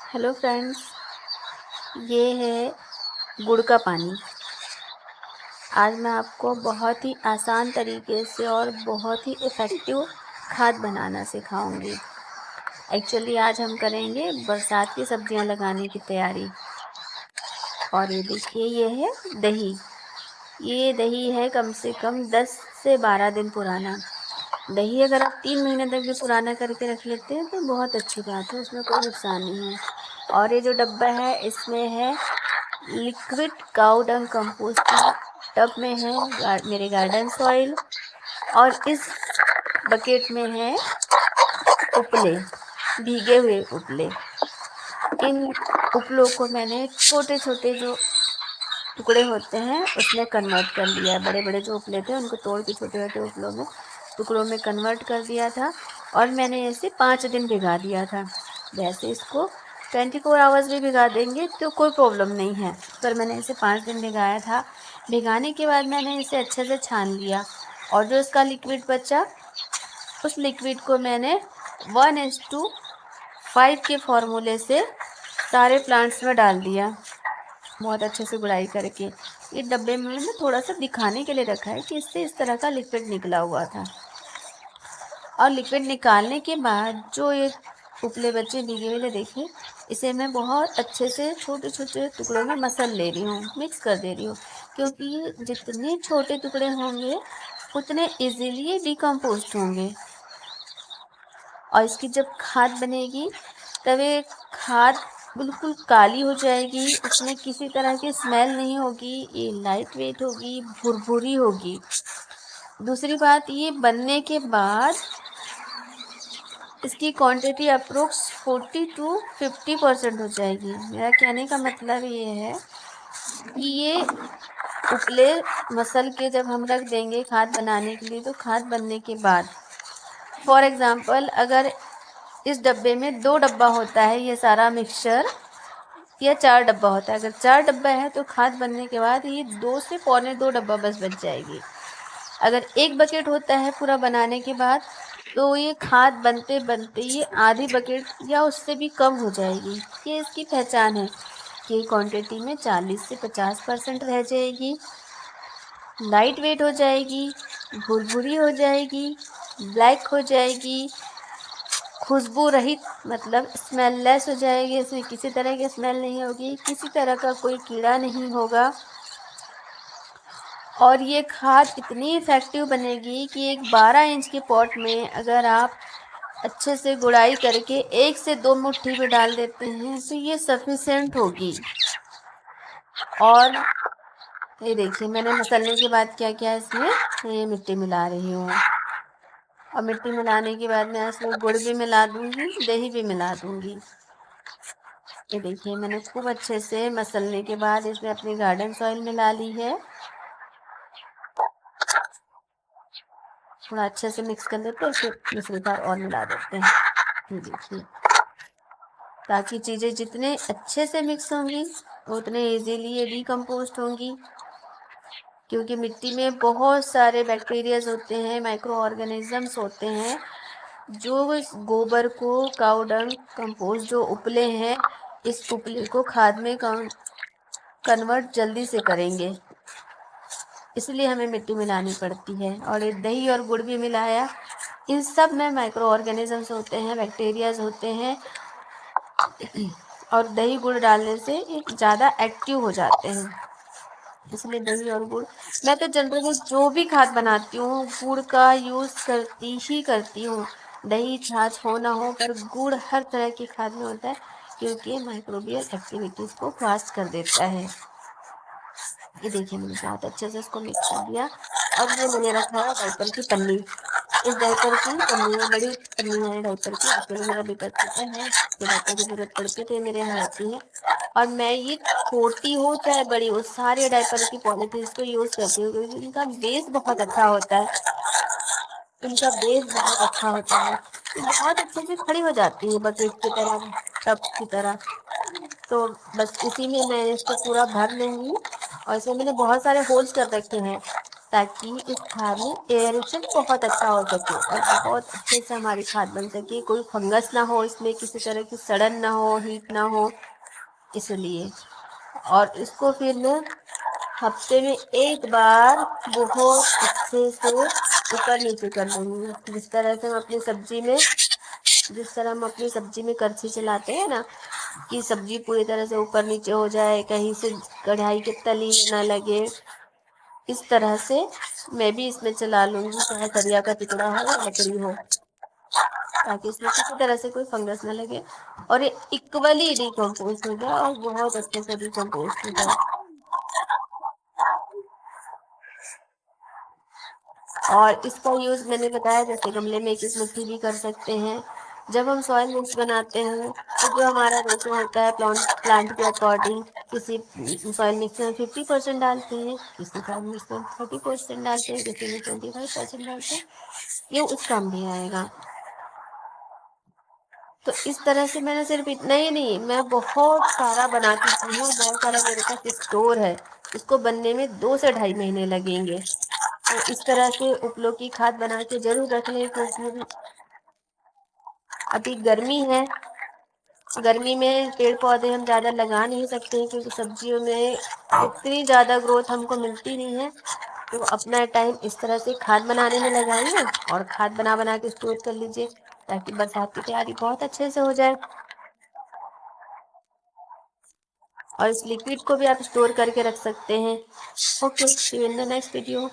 Hello friends, ये है गुड़ का पानी। आज मैं आपको बहुत ही आसान तरीके से और बहुत ही इफ़ेक्टिव खाद बनाना सिखाऊंगी। एक्चुअली आज हम करेंगे बरसात की सब्जियां लगाने की तैयारी। और ये देखिए, ये है दही। ये दही है कम से कम 10 से 12 दिन पुराना। दही अगर आप 3 महीने तक भी पुराना करके रख लेते हैं तो बहुत अच्छी बात है, उसमें कोई नुकसान नहीं है। और ये जो डब्बा है इसमें है लिक्विड काऊ डंग कंपोस्ट। टब में है मेरे गार्डन सॉइल, और इस बकेट में है उपले, भीगे हुए उपले। इन उपलों को मैंने छोटे छोटे जो टुकड़े होते हैं उसमें कन्वर्ट कर लिया है। बड़े बड़े जो उपले थे उनको तोड़ के छोटे छोटे उपलों में टुकड़ों में कन्वर्ट कर दिया था, और मैंने इसे 5 दिन भिगा दिया था। वैसे इसको 24 आवर्स भी भिगा देंगे तो कोई प्रॉब्लम नहीं है, पर मैंने इसे 5 दिन भिगाया था। भिगाने के बाद मैंने इसे अच्छे से छान लिया, और जो इसका लिक्विड बचा उस लिक्विड को मैंने 1:5 के फॉर्मूले से सारे प्लांट्स में डाल दिया, बहुत अच्छे से गुड़ाई करके। ये डब्बे में मैंने थोड़ा सा दिखाने के लिए रखा है कि इससे इस तरह का लिक्विड निकला हुआ था। और लिक्विड निकालने के बाद जो ये उपले बच्चे भीगे हुए देखिए, इसे मैं बहुत अच्छे से छोटे छोटे टुकड़ों में मसल ले रही हूँ, मिक्स कर दे रही हूँ, क्योंकि ये जितने छोटे टुकड़े होंगे उतने इजीली डिकम्पोस्ट होंगे। और इसकी जब खाद बनेगी तब ये खाद बिल्कुल काली हो जाएगी, इसमें किसी तरह की स्मेल नहीं होगी, ये लाइट वेट होगी, भुरभुरी होगी। दूसरी बात, ये बनने के बाद इसकी क्वांटिटी अप्रोक्स 40 to 50% हो जाएगी। मेरा कहने का मतलब ये है कि ये उपले मसल के जब हम रख देंगे खाद बनाने के लिए, तो खाद बनने के बाद फॉर एग्ज़ाम्पल अगर इस डब्बे में 2 डब्बा होता है ये सारा मिक्सचर, या 4 डब्बा होता है, अगर 4 डब्बा है तो खाद बनने के बाद ये 2 से पौने 2 डब्बा बस बच जाएगी। अगर 1 बकेट होता है पूरा बनाने के बाद, तो ये खाद बनते बनते ये आधी बकेट या उससे भी कम हो जाएगी। ये इसकी पहचान है कि क्वांटिटी में 40 से 50% रह जाएगी, लाइट वेट हो जाएगी, भुरभुरी हो जाएगी, ब्लैक हो जाएगी, खुशबू रहित मतलब स्मेललेस हो जाएगी। इसमें किसी तरह की स्मेल नहीं होगी, किसी तरह का कोई कीड़ा नहीं होगा। और ये खाद इतनी इफ़ेक्टिव बनेगी कि एक 12 इंच के पॉट में अगर आप अच्छे से गुड़ाई करके 1 से 2 मुट्ठी भी डाल देते हैं तो ये सफिशिएंट होगी। और ये देखिए, मैंने मसलने के बाद क्या किया, इसमें ये मिट्टी मिला रही हूँ। और मिट्टी मिलाने के बाद मैं इसमें गुड़ भी मिला दूँगी, दही भी मिला दूँगी। ये देखिए, मैंने खूब अच्छे से मसलने के बाद इसमें अपनी गार्डन सॉइल मिला ली है। थोड़ा अच्छे से मिक्स कर लेते हैं, फिर दूसरी बार और मिला देते हैं। ये देखिए, ताकि चीज़ें जितने अच्छे से मिक्स होंगी उतने इजीली ये डिकम्पोस्ट होंगी, क्योंकि मिट्टी में बहुत सारे बैक्टीरियाज होते हैं, माइक्रो ऑर्गेनिजम्स होते हैं, जो इस गोबर को काऊ डंग कंपोस्ट जो उपले हैं, इस उपले को खाद में कन्वर्ट जल्दी से करेंगे, इसलिए हमें मिट्टी मिलानी पड़ती है। और ये दही और गुड़ भी मिलाया, इन सब में माइक्रो ऑर्गेनिजम्स होते हैं, बैक्टीरियाज होते हैं, और दही गुड़ डालने से ये ज़्यादा एक्टिव हो जाते हैं, इसलिए दही और गुड़। मैं तो जनरली जो भी खाद बनाती हूँ गुड़ का यूज़ करती हूँ। दही छाछ हो ना हो, पर गुड़ हर तरह की खाद में होता है, क्योंकि माइक्रोबियल एक्टिविटीज़ को फास्ट कर देता है। ये देखिए, मैंने बहुत अच्छे से इसको मिक्स कर दिया। अब ये मैंने रखा है डाइपर की पन्नी। इस डाइपर की पन्नी में, बड़ी पन्नी है डाइपर की, इसमें मेरा दिक्कत होता है, तो डाइपर की ज़रूरत पड़ती है तो ये मेरे यहाँ आती है। और मैं ये छोटी हो चाहे बड़ी हो, सारे डाइपर की पॉलिथीन्स को यूज़ करती हूँ, क्योंकि इनका बेस बहुत अच्छा होता है। इनका बेस बहुत अच्छा होता है, बहुत अच्छे से खड़ी हो जाती है बकेट की तरह, टब की तरह। तो बस इसी में मैं इसको पूरा भर लूँगी, और इसमें मैंने बहुत सारे होल्स कर रखे हैं ताकि इस खाद में एयरेशन बहुत अच्छा हो सके और बहुत अच्छे से हमारी खाद बन सके, कोई फंगस ना हो इसमें, किसी तरह की सड़न ना हो, हीट ना हो, इसलिए। और इसको फिर मैं हफ्ते में एक बार बहुत अच्छे से ऊपर नीचे कर लूँगी। जिस तरह हम अपनी सब्जी में करछी चलाते हैं ना, कि सब्जी पूरी तरह से ऊपर नीचे हो जाए, कहीं से कढ़ाई के तली ना लगे, इस तरह से मैं भी इसमें चला लूँगी, चाहे सरिया का टुकड़ा हो या लकड़ी हो, ताकि इसमें किसी तरह से कोई फंगस ना लगे और ये इक्वली डिकम्पोज हो जाए और बहुत अच्छे से डिकम्पोज हो जाए। और इसका यूज़ मैंने बताया जैसे गमले में 21 मुट्ठी भी कर सकते हैं। जब हम सॉइल मिक्स बनाते हैं तो जो हमारा रेशो होता है प्लांट के अकॉर्डिंग, किसी सॉइल मिक्स में 50% डालते हैं, किसी सॉइल मिक्स में 30% डालते हैं, किसी में 25% डालते हैं, ये उस काम भी आएगा। तो इस तरह से मैंने सिर्फ इतना ही नहीं, मैं बहुत सारा बना चुकी हूँ, बहुत सारा मेरे पास स्टोर है। इसको बनने में 2 से ढाई महीने लगेंगे। तो इस तरह से उपलों की खाद बना के जरूर रख लें, क्योंकि अभी गर्मी है। गर्मी में पेड़ पौधे हम ज़्यादा लगा नहीं सकते हैं, क्योंकि सब्जियों में इतनी ज़्यादा ग्रोथ हमको मिलती नहीं है। तो अपना टाइम इस तरह से खाद बनाने में लगाइए और खाद बना बना के स्टोर कर लीजिए, ताकि बरसात की तैयारी बहुत अच्छे से हो जाए। और इस लिक्विड को भी आप स्टोर करके रख सकते हैं। Okay, see you in the next video.